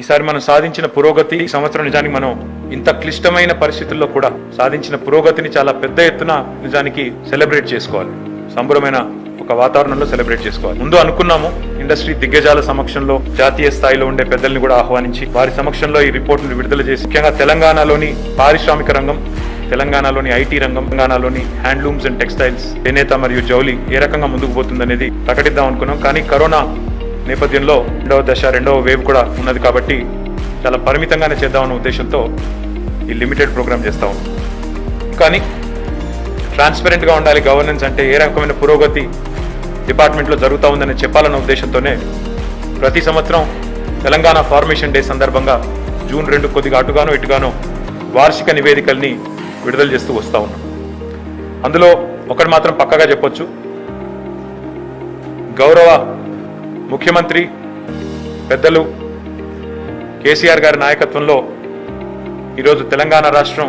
ఈసారి మనం సాధించిన పురోగతి ఈ సంవత్సరం నిజానికి మనం ఇంత క్లిష్టమైన పరిస్థితుల్లో కూడా సాధించిన పురోగతిని చాలా పెద్ద ఎత్తున నిజానికి సెలబ్రేట్ చేసుకోవాలి. సంబరమైన ఒక వాతావరణంలో సెలబ్రేట్ చేసుకోవాలి. ముందు అనుకున్నాము ఇండస్ట్రీ దిగ్గజాల సమక్షంలో జాతీయ స్థాయిలో ఉండే పెద్దల్ని కూడా ఆహ్వానించి వారి సమక్షంలో ఈ రిపోర్టును విడుదల చేసి ముఖ్యంగా తెలంగాణలోని పారిశ్రామిక రంగం, తెలంగాణలోని ఐటీ రంగం, తెలంగాణలోని హ్యాండ్లూమ్స్ అండ్ టెక్స్టైల్స్, చేనేత మరియు జౌలి ఏ రకంగా ముందుకు పోతుందనేది ప్రకటిద్దాం అనుకున్నాం. కానీ కరోనా నేపథ్యంలో రెండవ దశ, రెండవ వేవ్ కూడా ఉన్నది కాబట్టి చాలా పరిమితంగానే చేద్దామన్న ఉద్దేశంతో ఈ లిమిటెడ్ ప్రోగ్రామ్ చేస్తా ఉన్నాం. కానీ ట్రాన్స్పరెంట్గా ఉండాలి గవర్నెన్స్ అంటే, ఏ రకమైన పురోగతి డిపార్ట్మెంట్లో జరుగుతూ ఉందని చెప్పాలన్న ఉద్దేశంతోనే ప్రతి సంవత్సరం తెలంగాణ ఫార్మేషన్ డే సందర్భంగా జూన్ 2 కొద్దిగా అటుగానో ఇటుగానో వార్షిక నివేదికల్ని విడుదల చేస్తూ వస్తూ ఉన్నాం. అందులో ఒకటి మాత్రం పక్కగా చెప్పొచ్చు, గౌరవ ముఖ్యమంత్రి పెద్దలు కేసీఆర్ గారి నాయకత్వంలో ఈరోజు తెలంగాణ రాష్ట్రం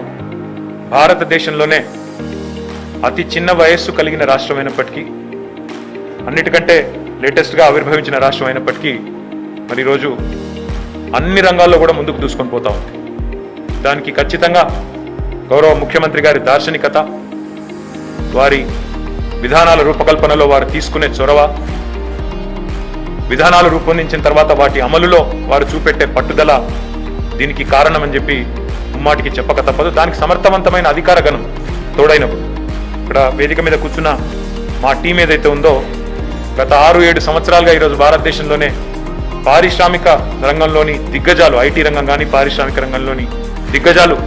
భారతదేశంలోనే అతి చిన్న వయస్సు కలిగిన రాష్ట్రం అయినప్పటికీ, అన్నిటికంటే లేటెస్ట్గా ఆవిర్భవించిన రాష్ట్రం అయినప్పటికీ మరి ఈరోజు అన్ని రంగాల్లో కూడా ముందుకు దూసుకొని పోతా ఉంది. దానికి ఖచ్చితంగా గౌరవ ముఖ్యమంత్రి గారి దార్శనికత, వారి విధానాల రూపకల్పనలో వారు తీసుకునే చొరవ, విధానాలు రూపొందించిన తర్వాత వాటి అమలులో వారు చూపెట్టే పట్టుదల దీనికి కారణమని చెప్పి ముమ్మాటికి చెప్పక తప్పదు. దానికి సమర్థవంతమైన అధికార గణం తోడైనప్పుడు ఇక్కడ వేదిక మీద కూర్చున్న మా టీం ఏదైతే ఉందో గత 6-7 సంవత్సరాలుగా ఈరోజు భారతదేశంలోనే పారిశ్రామిక రంగంలోని దిగ్గజాలు, ఐటీ రంగం కానీ పారిశ్రామిక రంగంలోని దిగ్గజాలు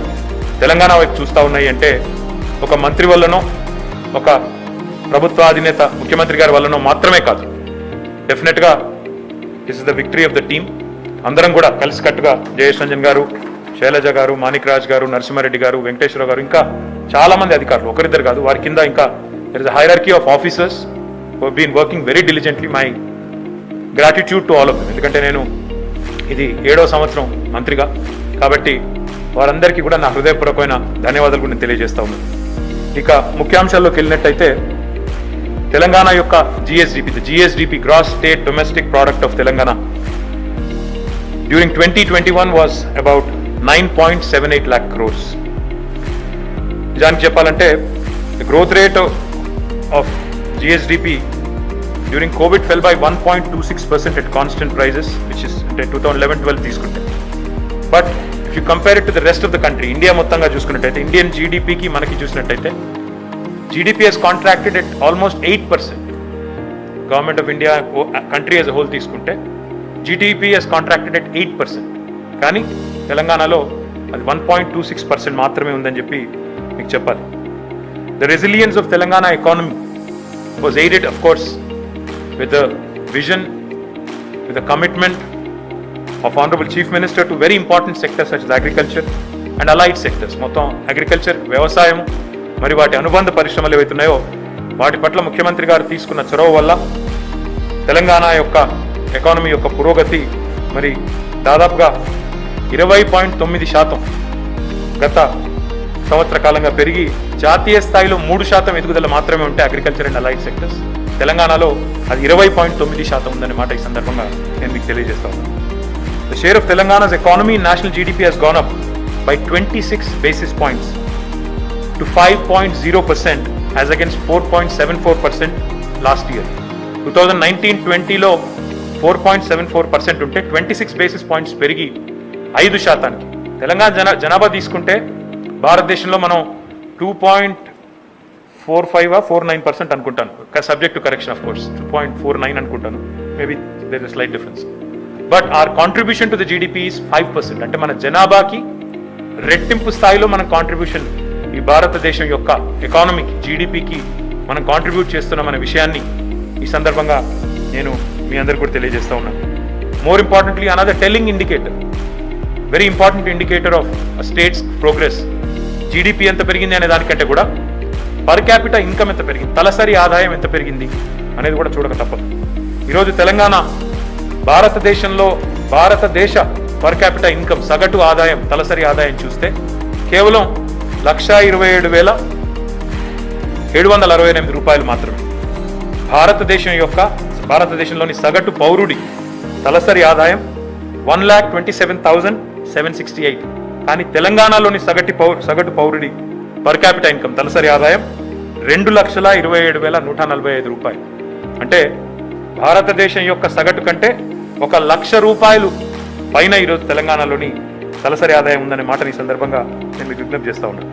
తెలంగాణ వైపు చూస్తూ ఉన్నాయి అంటే ఒక మంత్రి వల్లనో, ఒక ప్రభుత్వ అధినేత ముఖ్యమంత్రి గారి వల్లనో మాత్రమే కాదు. డెఫినెట్గా this is the victory of the team. అందరం కూడా కలిసికట్టుగా జయేష్ రంజన్ గారు, శైలజ గారు, మాణిక్ రాజ్ గారు, నరసింహారెడ్డి గారు, వెంకటేశ్వర గారు, ఇంకా చాలా మంది అధికారులు, ఒకరిద్దరు కాదు, వారి కింద ఇంకా there is a hierarchy of officers who have been working very diligently. My gratitude to all of them. ఎందుకంటే నేను ఇది 7వ సంవత్సరం మంత్రిగా కాబట్టి వారందరికీ కూడా నా హృదయపూర్వకమైన ధన్యవాదాలు కూడా నేను తెలియజేస్తా ఉన్నాను. ఇక ముఖ్యాంశాల్లోకి వెళ్ళినట్టయితే తెలంగాణ యొక్క GSDP gross state domestic product of Telangana during 2021 was about 9.78 lakh crores. నిజానికి చెప్పాలంటే the growth rate of GSDP during COVID fell by 1.26% at constant prices, which is అంటే 2011-12 తీసుకుంటే. But if you compare it to the rest of the country, India మొత్తంగా చూసుకున్నట్టయితే, Indian జీడిపికి మనకి చూసినట్టయితే GDP has contracted at almost 8%. Government of India, country as a whole తీసుకుంటే GDP has contracted at 8%. కానీ తెలంగాణలో అది 1.26% మాత్రమే ఉందని చెప్పి మీకు చెప్పాలి. The resilience of Telangana economy was aided, of course, with the vision, with the commitment of Honorable Chief Minister to very important sectors such as agriculture and allied sectors. మొత్తం agriculture, వ్యవసాయం మరి వాటి అనుబంధ పరిశ్రమలు ఏవైతున్నాయో వాటి పట్ల ముఖ్యమంత్రి గారు తీసుకున్న చొరవ వల్ల తెలంగాణ యొక్క ఎకానమీ యొక్క పురోగతి మరి దాదాపుగా 20.9% గత సంవత్సర కాలంగా పెరిగి జాతీయ స్థాయిలో 3% ఎదుగుదల మాత్రమే ఉంటే అగ్రికల్చర్ అండ్ అలైడ్ సెక్టర్స్, తెలంగాణలో అది 20.9% ఉందనే మాట ఈ సందర్భంగా నేను మీకు తెలియజేస్తా ఉన్నాను. The share of Telangana's economy in national GDP has gone up by 26 basis points to 5.0% as against 4.74% last year. 2019-20లో 4.74% ఉంటే 26 basis points పెరిగి 5%. తెలంగాణ జనాభా తీసుకుంటే భారతదేశంలో మనం 2.45-49% అనుకుంటాను, subject to correction of course 2.49 అనుకుంటాను, maybe there is slight difference. But our contribution to the GDP is 5%. అంటే మన జనాభాకి రెట్టింపు స్థాయిలో మన కాంట్రిబ్యూషన్ ఈ భారతదేశం యొక్క ఎకానమీకి, జీడిపికి మనం కాంట్రిబ్యూట్ చేస్తున్నామనే విషయాన్ని ఈ సందర్భంగా నేను మీ అందరికీ కూడా తెలియజేస్తా ఉన్నాను. More importantly another telling indicator, very important indicator of states progress, GDP ఎంత పెరిగింది అనే దానికంటే కూడా పర్ క్యాపిటల్ ఇన్కమ్ ఎంత పెరిగింది, తలసరి ఆదాయం ఎంత పెరిగింది అనేది కూడా చూడక తప్పదు. ఈరోజు తెలంగాణ భారతదేశ పర్ క్యాపిటల్ ఇన్కమ్ సగటు ఆదాయం, తలసరి ఆదాయం చూస్తే కేవలం 127,768 రూపాయలు మాత్రమే. భారతదేశంలోని సగటు పౌరుడి తలసరి ఆదాయం 1,27,768. కానీ తెలంగాణలోని సగటు పౌరుడి పర్ క్యాపిటల్ ఇన్కమ్ తలసరి ఆదాయం 2,27,145 రూపాయలు. అంటే భారతదేశం యొక్క సగటు కంటే 1,00,000 రూపాయలు పైన ఈరోజు తెలంగాణలోని తలసరి ఆదాయం ఉందనే మాటని ఈ సందర్భంగా నేను మీకు విజ్ఞప్తి చేస్తా ఉన్నాను.